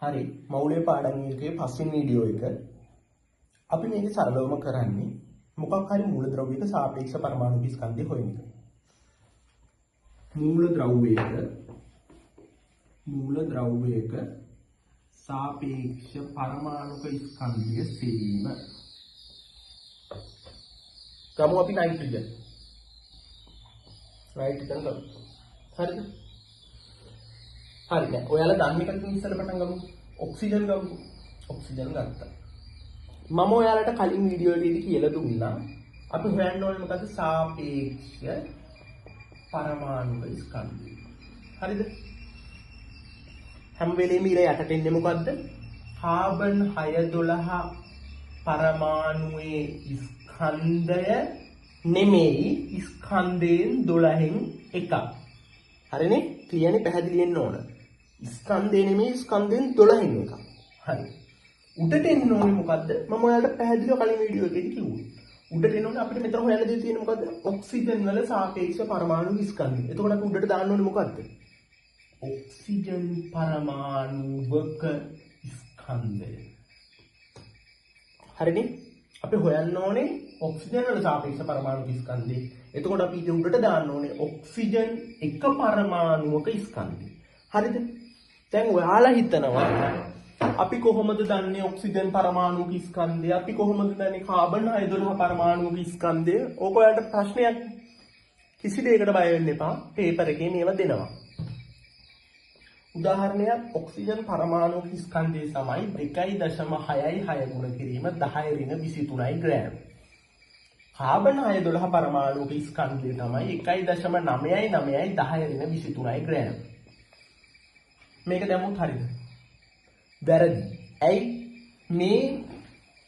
හරි මෞලික පාඩම් එකේ පස්වෙනි වීඩියෝ එක අපි මේක සරලවම කරන්නේ මොකක් හරි මූලද්‍රව්‍යයක සාපේක්ෂ පරමාණු ස්කන්ධය හොයන එක. මූලද්‍රව්‍යයක සාපේක්ෂ පරමාණුක ස්කන්ධය සීම. ගමු අපි නයිට්‍රජන්. ගමු. හරිද? හරි නෑ. ඔයාලා දන්න එකකින් ඉස්සෙල්ලා පටන් ගමු. ඔක්සිජන් ගමු. ඔක්සිජන් ගත්තා. මම ඔයාලට කලින් වීඩියෝ එකේදී කියලා දුන්නා අපි හොයන්න ඕනේ මොකද්ද සාපේක්ෂ පරමාණුක ස්කන්ධය. හරිද? හැම වෙලෙම ඉර යටට එන්නේ මොකද්ද? කාබන් 612 පරමාණුවේ ස්කන්ධය නෙමෙයි ස්කන්ධයෙන් 12න් එකක්. හරිනේ? කියන්නේ පැහැදිලි වෙන්න ඕන. ස්කන්ධය නෙමෙයි ස්කන්ධයෙන් 12න් එකක්. හරි. උඩට එන්න ඕනේ මොකද්ද? මම ඔයාලට පැහැදිලිව කලින් වීඩියෝ එකේදී කිව්වා. උඩට එන්න ඕනේ අපිට මෙතන හොයන්න දෙයක් තියෙන්නේ මොකද්ද? ඔක්සිජන් වල සාපේක්ෂ පරමාණු ස්කන්ධය. එතකොට අපි උඩට දාන්න ඕනේ මොකද්ද? ඔක්සිජන් පරමාණුවක ස්කන්ධය. හරිනේ? අපි හොයන්න ඕනේ ඔක්සිජන් වල සාපේක්ෂ පරමාණු ස්කන්ධය. එතකොට අපි ඊට උඩට දාන්න ඕනේ ඔක්සිජන් එක පරමාණුවක ස්කන්ධය. හරිද? දැන් ඔයාලා හිතනවා අපි කොහොමද දන්නේ ඔක්සිජන් පරමාණුක ස්කන්ධය? අපි කොහොමද දන්නේ කාබන් 612 පරමාණුක ස්කන්ධය? ඕක ඔයාලට ප්‍රශ්නයක්. කිසි දෙයකට බය වෙන්න එපා. පේපර් එකේ මේවා දෙනවා. උදාහරණයක් ඔක්සිජන් පරමාණුක ස්කන්ධය තමයි 2.66 ගුණ කිරීම 10 ඍණ 23යි ග්‍රෑම්. කාබන් 612 පරමාණුක ස්කන්ධය තමයි 1.999යි 10 ඍණ 23යි ග්‍රෑම්. මේක දැම්මොත් හරිද? වැරදි. ඇයි? මේ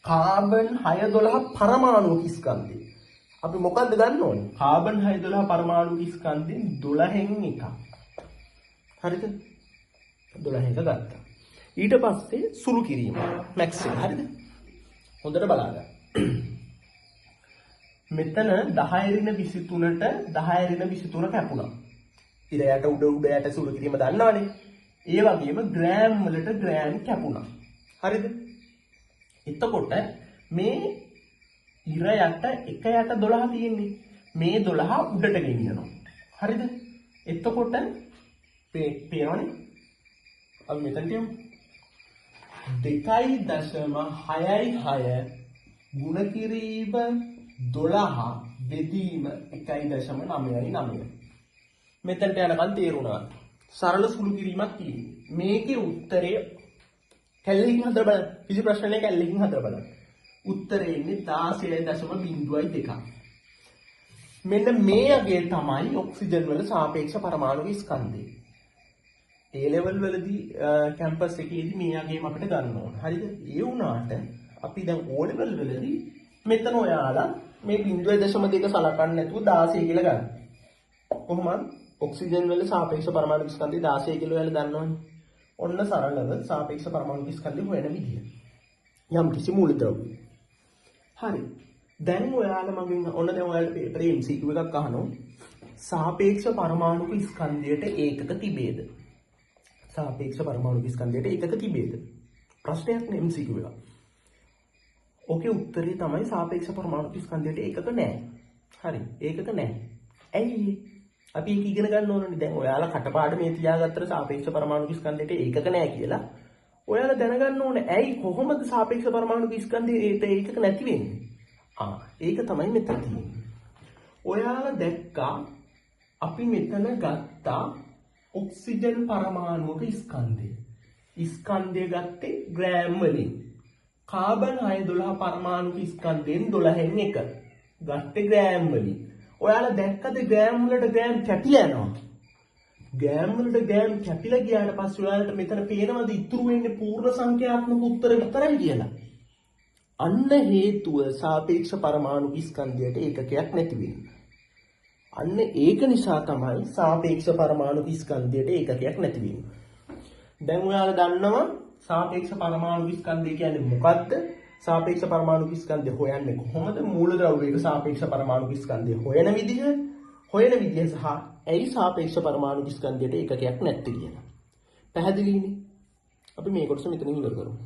කාබන් 612 පරමාණුක ස්කන්ධය. අපි මොකද්ද ගන්න ඕනේ? කාබන් 612 පරමාණුක ස්කන්ධෙන් 12න් එකක්. හරිද? 12 එක ගත්තා. ඊට පස්සේ සුළු කිරීම. මැක්ස් එක. හරිද? හොඳට බලන්න. මෙතන 10 ඍණ 23ට 10 ඍණ 23 කැපුණා. ඉර යට උඩ යට සුළු කිරීම දන්නවනේ. ඒ වගේම ග්‍රෑම් වලට ග්‍රෑම් කැපුණා. හරිද? එතකොට මේ ඉර යට එක යට 12 තියෙන්නේ. මේ 12 උඩට ගෙනියනවා. හරිද? එතකොට පේනවනේ. අපි මෙතන තියමු. 2.66 ගුණ කිරීම 12 බෙදීම 1.999. මෙතනට යනකන් තේරුණා. සරල සුළු කිරීමක් තියෙන්නේ. මේකේ උත්තරය කැලලකින් හදලා බලන්න. කිසි ප්‍රශ්න නැහැ කැලලකින් හදලා බලන්න. උත්තරේ එන්නේ 16.02. මෙන්න මේ අගේ තමයි ඔක්සිජන් වල සාපේක්ෂ පරමාණු ස්කන්ධය. A level වලදී කැම්පස් එකේදී මේ අගේම අපිට ගන්න ඕන. හරිද? ඒ වුණාට අපි දැන් O level වලදී මෙතන ඔයාලා මේ 0.2 සලකන්නේ නැතුව 16 කියලා ගන්න. කොහොමද? ඔක්සිජන් වල සාපේක්ෂ පරමාණු ස්කන්ධය 16 කියලා ඔයාලා දන්නවනේ. ඔන්න සරලව සාපේක්ෂ පරමාණු ස්කන්ධය හොයන විදිය. යම් කිසි මූලද්‍රව්‍ය. හරි. දැන් ඔයාලා මගෙන් ඔන්න දැන් ඔයාලා පේපරේ MCQ එකක් අහනවා. සාපේක්ෂ පරමාණු ස්කන්ධයට ඒකක තිබේද? සාපේක්ෂ පරමාණු ස්කන්ධයට ඒකක තිබේද? ප්‍රශ්නයක් නේ MCQ එක. ඕකේ උත්තරේ තමයි සාපේක්ෂ පරමාණු ස්කන්ධයට ඒකක නැහැ. හරි. ඒකක නැහැ. ඇයි? අපි ඒක ඉගෙන ගන්න ඕනනේ. දැන් ඔයාලා කටපාඩමේ තියාගත්තට සාපේක්ෂ පරමාණු ස්කන්ධයට ඒකක නැහැ කියලා. ඔයාලා දැනගන්න ඕනේ ඇයි කොහොමද සාපේක්ෂ පරමාණු ස්කන්ධයට ඒකක නැති වෙන්නේ? ඒක තමයි මෙතන තියෙන්නේ. ඔයාලා දැක්කා අපි මෙතන ගත්තා ඔක්සිජන් පරමාණුක ස්කන්ධය. ස්කන්ධය ගත්තේ ග්‍රෑම් වලින්. කාබන් 612 පරමාණුක ස්කන්ධයෙන් 12න් එක. ගත්තේ ග්‍රෑම් වලින්. ඔයාලා දැක්කද ග්‍රෑම් වලට ග්‍රෑම් කැපිලා යනවා. ග්‍රෑම් වලට ග්‍රෑම් කැපිලා ගියාට පස්සේ ඔයාලට මෙතන පේනවද ඉතුරු වෙන්නේ පූර්ණ සංඛ්‍යාත්මක උත්තර විතරයි කියලා. අන්න හේතුව සාපේක්ෂ පරමාණු ස්කන්ධයට ඒකකයක් නැති වෙන්නේ. අන්න ඒක නිසා තමයි සාපේක්ෂ පරමාණු ස්කන්ධයට ඒකකයක් නැති වෙන්නේ. දැන් ඔයාලා දන්නවා සාපේක්ෂ පරමාණු ස්කන්ධය කියන්නේ මොකක්ද? සාපේක්ෂ පරමාණු ස්කන්ධය හොයන්නේ කොහොමද? මූලද්‍රව්‍යයක සාපේක්ෂ පරමාණු ස්කන්ධය හොයන විදිහ සහ ඇයි සාපේක්ෂ පරමාණු ස්කන්ධයට ඒකකයක් නැත්තේ කියලා. පැහැදිලිනේ? අපි මේ කොටස මෙතනින් ඉවර කරමු.